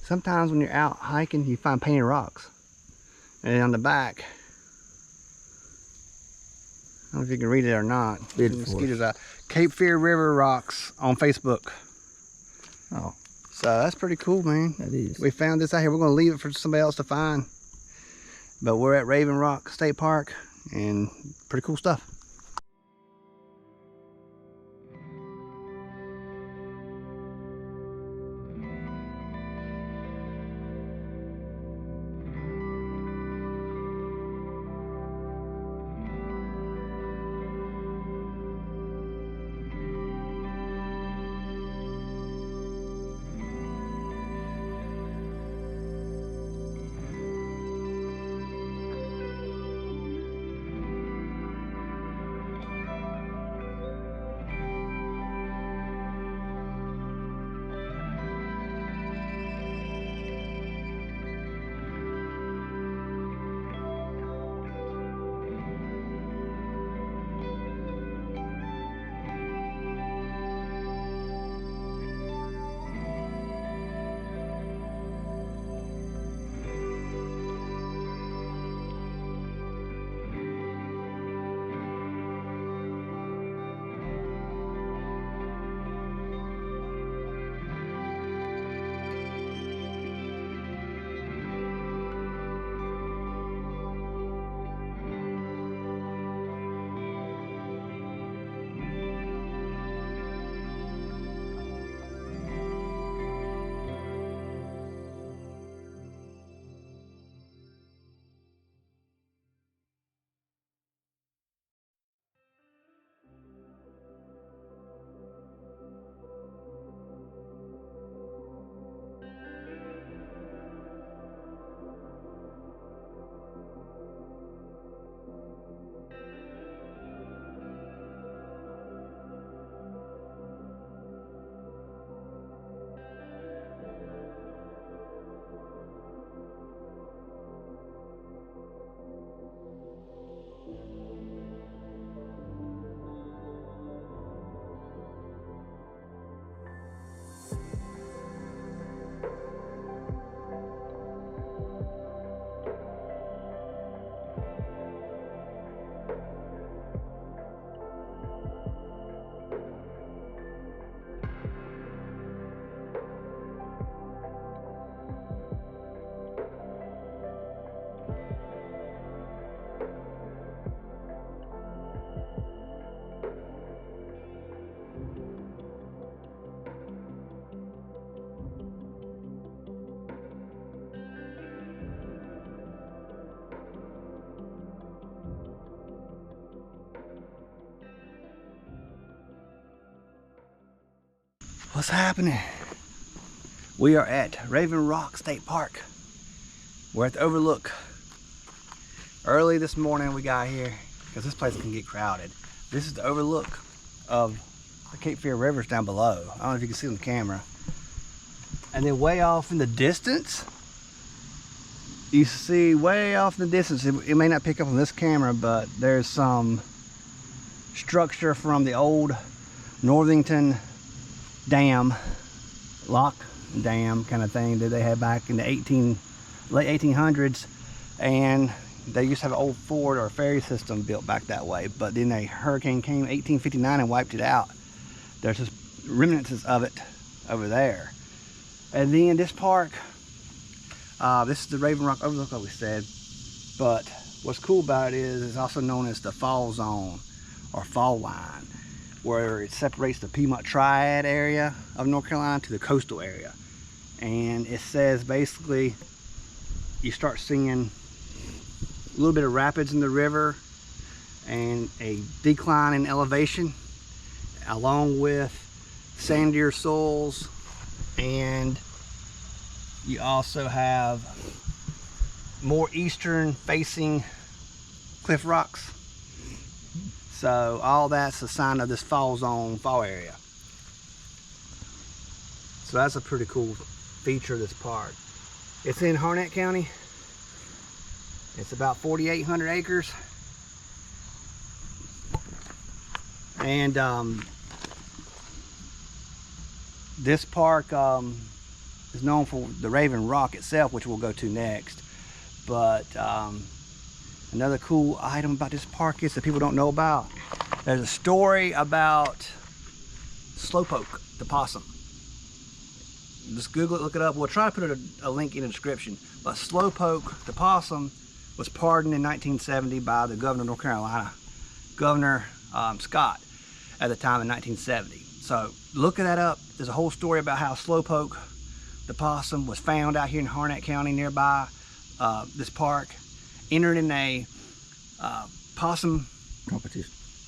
sometimes when you're out hiking, you find painted rocks. And on the back, I don't know if you can read it or not. Mosquitoes out. Cape Fear River Rocks on Facebook. Oh. So that's pretty cool, man. That is. We found this out here. We're going to leave it for somebody else to find. But we're at Raven Rock State Park, and pretty cool stuff. What's happening? We are at Raven Rock State Park. We're at the overlook. Early this morning we got here because this place can get crowded. This is the overlook of the Cape Fear Rivers down below. I don't know if you can see on the camera. And then way off in the distance, you see way off in the distance, it may not pick up on this camera, but there's some structure from the old Northington Dam, lock and dam kind of thing that they had back in the late 1800s, and they used to have an old fort or ferry system built back that way, but then a hurricane came in 1859 and wiped it out. There's just remnants of it over there. And then this park, this is the Raven Rock Overlook, like we said, but what's cool about it is it's also known as the fall zone or fall line, where it separates the Piedmont Triad area of North Carolina to the coastal area. And it says basically you start seeing a little bit of rapids in the river and a decline in elevation, along with sandier soils, and you also have more eastern facing cliff rocks. So all that's a sign of this fall zone, fall area. So that's a pretty cool feature of this park. It's in Harnett County. It's about 4,800 acres. And this park is known for the Raven Rock itself, which we'll go to next. But another cool item about this park is that people don't know about. There's a story about Slowpoke, the possum. Just Google it, look it up. We'll try to put a link in the description. But Slowpoke, the possum, was pardoned in 1970 by the governor of North Carolina, Governor Scott, at the time in 1970. So look that up. There's a whole story about how Slowpoke, the possum, was found out here in Harnett County nearby this park, entered in a possum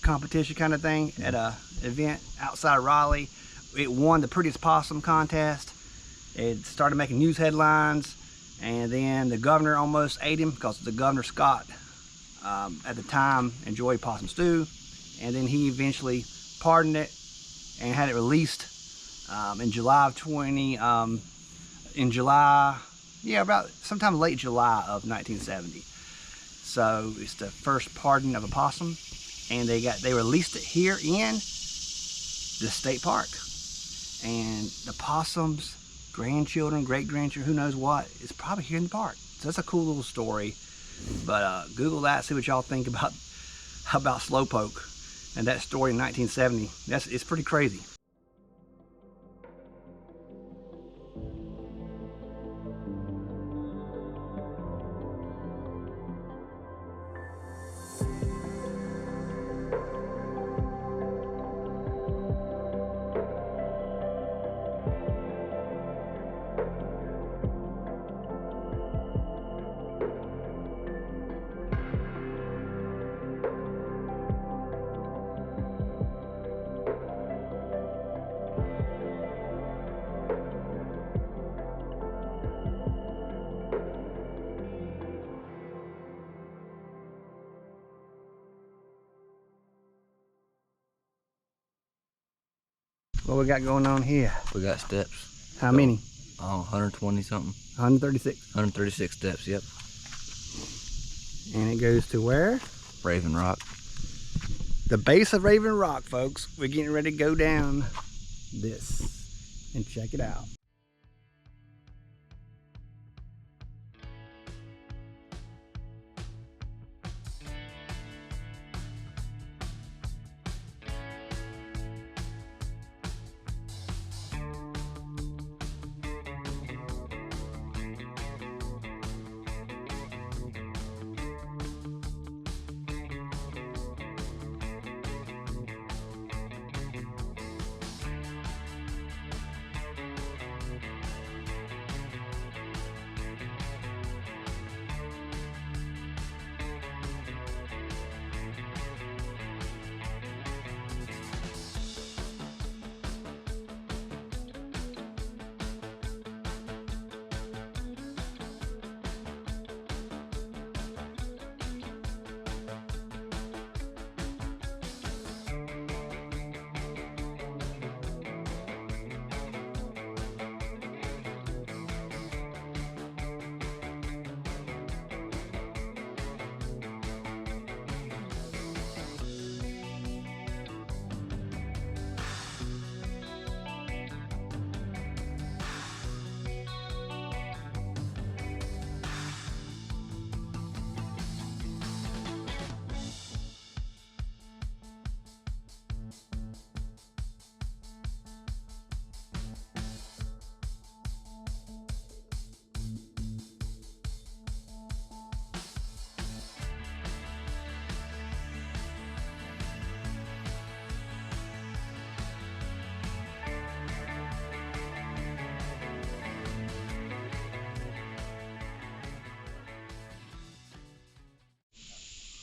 competition kind of thing at an event outside of Raleigh. It won the prettiest possum contest. It started making news headlines, and then the governor almost ate him because the Governor Scott at the time enjoyed possum stew, and then he eventually pardoned it and had it released in July of about sometime late July of 1970. So it's the first pardon of a possum, and they released it here in the state park. And the possum's grandchildren, great-grandchildren, who knows what, is probably here in the park. So that's a cool little story. But Google that, see what y'all think about Slowpoke and that story in 1970. It's pretty crazy. What we got going on here? We got steps. How many? 120 something. 136. 136 steps, yep. And it goes to where? Raven Rock. The base of Raven Rock, folks. We're getting ready to go down this and check it out.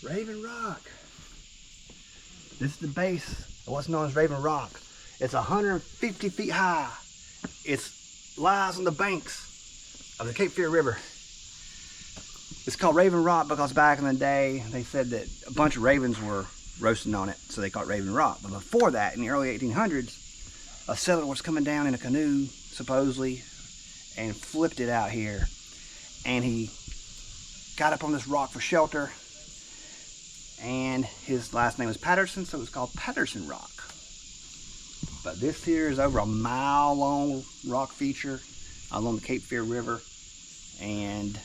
Raven Rock. This is the base of what's known as Raven Rock. It's 150 feet high. It lies on the banks of the Cape Fear River. It's called Raven Rock because back in the day they said that a bunch of ravens were roasting on it, so they called it Raven Rock. But before that, in the early 1800s, a settler was coming down in a canoe, supposedly, and flipped it out here. And he got up on this rock for shelter, and his last name was Patterson, so it was called Patterson Rock. But this here is over a mile long rock feature. along the Cape Fear River, and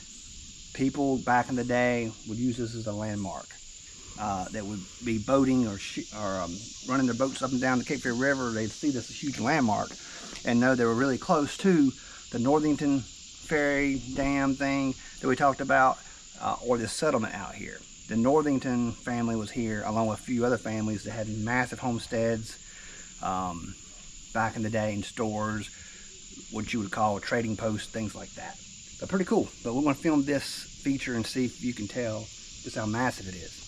people back in the day would use this as a landmark. That would be boating or running their boats up and down the Cape Fear River. They'd see this huge landmark and know they were really close to the Northington ferry dam thing that we talked about, or this settlement out here. The Northington family was here along with a few other families that had massive homesteads back in the day, in stores, what you would call a trading post, things like that. But pretty cool. But we're going to film this feature and see if you can tell just how massive it is.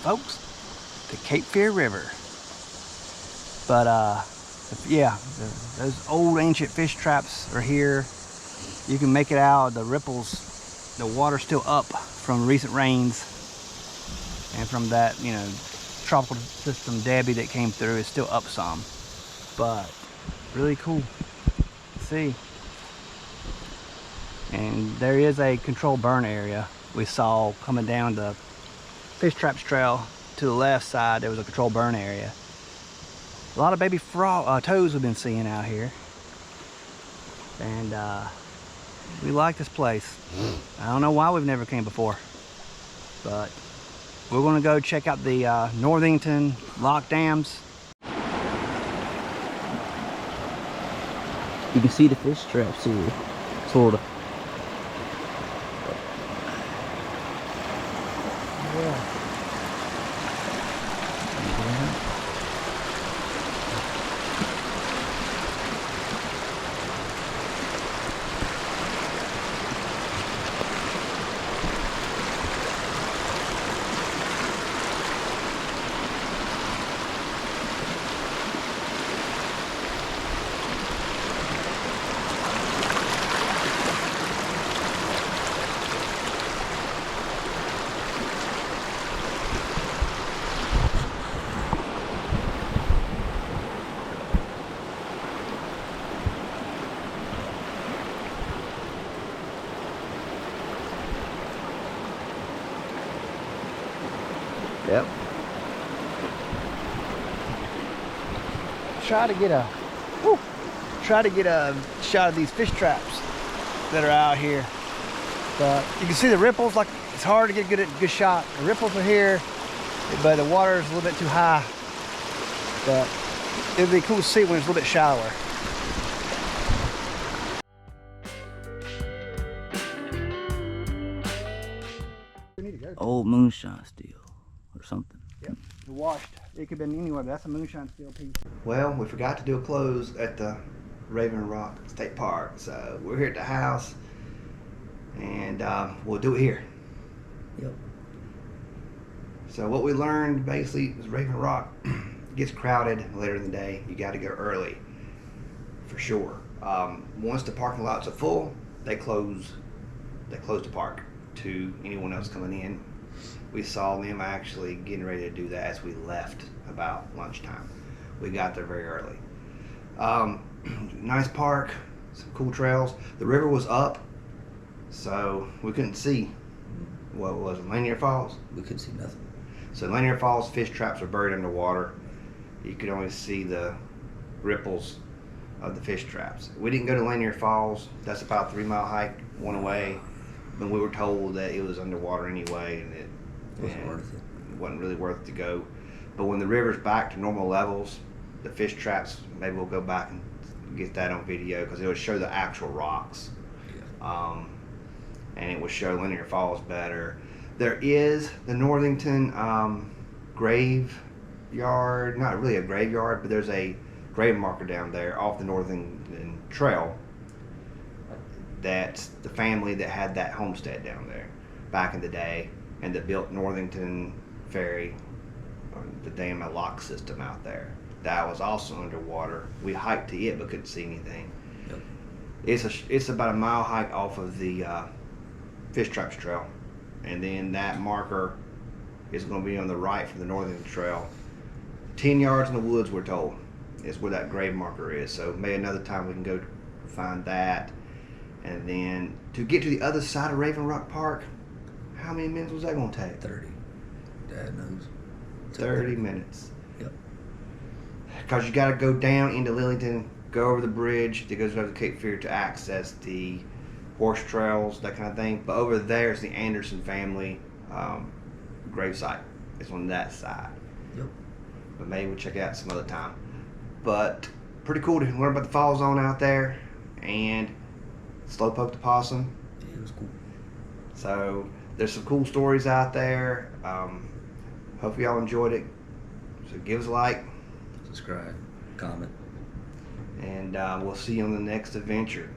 Folks, the Cape Fear River. But yeah, those old ancient fish traps are here. You can make it out. The ripples, the water's still up from recent rains and from that, you know, tropical system Debbie that came through. It's still up some, but really cool to see. And there is a controlled burn area we saw coming down the Fish Traps Trail. To the left side there was a controlled burn area. A lot of baby toads we've been seeing out here, and we like this place. I don't know why we've never came before, but we're going to go check out the Northington Lock Dams. You can see the fish traps here, sort of. Yeah. Yep. Try to get a shot of these fish traps that are out here. But you can see the ripples. Like, it's hard to get a good shot. The ripples are here, but the water is a little bit too high. But it would be cool to see when it's a little bit shallower. old moonshine steel or something. Yep, it washed. It could have been anywhere, but that's a moonshine steel piece. Well, we forgot to do a close at the Raven Rock State Park, so we're here at the house, and we'll do it here. Yep. So what we learned basically is Raven Rock gets crowded later in the day. You got to go early, for sure. Once the parking lots are full, they close the park to anyone else coming in. We saw them actually getting ready to do that as we left about lunchtime. We got there very early. Nice park, some cool trails. The river was up, so we couldn't see what was it, Lanier Falls? We couldn't see nothing. So Lanier Falls fish traps are buried underwater. You could only see the ripples of the fish traps. We didn't go to Lanier Falls. That's about a 3-mile hike one way, but we were told that it was underwater anyway, and it Wasn't worth it. It wasn't really worth it to go. But when the river's back to normal levels, the fish traps, maybe we'll go back and get that on video because it would show the actual rocks. Yeah. And it would show Lanier Falls better. There is the Northington graveyard, not really a graveyard, but there's a grave marker down there off the Northington Trail. That's the family that had that homestead down there back in the day, and that built Northington Ferry, the dam and lock system out there. That was also underwater. We hiked to it but couldn't see anything. Yep. It's about a mile hike off of the Fish Traps Trail, and then that marker is going to be on the right from the Northington Trail. 10 yards in the woods, we're told, is where that grave marker is. So maybe another time we can go find that. And then to get to the other side of Raven Rock Park, how many minutes was that going to take? 30. Dad knows. 30 minutes. Yep. Because you got to go down into Lillington, go over the bridge that goes over the Cape Fear to access the horse trails, that kind of thing. But over there is the Anderson family gravesite. It's on that side. Yep. But maybe we'll check it out some other time. But pretty cool to learn about the fall zone out there and slowpoke to Possum. Yeah, it was cool. So there's some cool stories out there. Hope y'all enjoyed it. So give us a like. Subscribe. Comment. And we'll see you on the next adventure.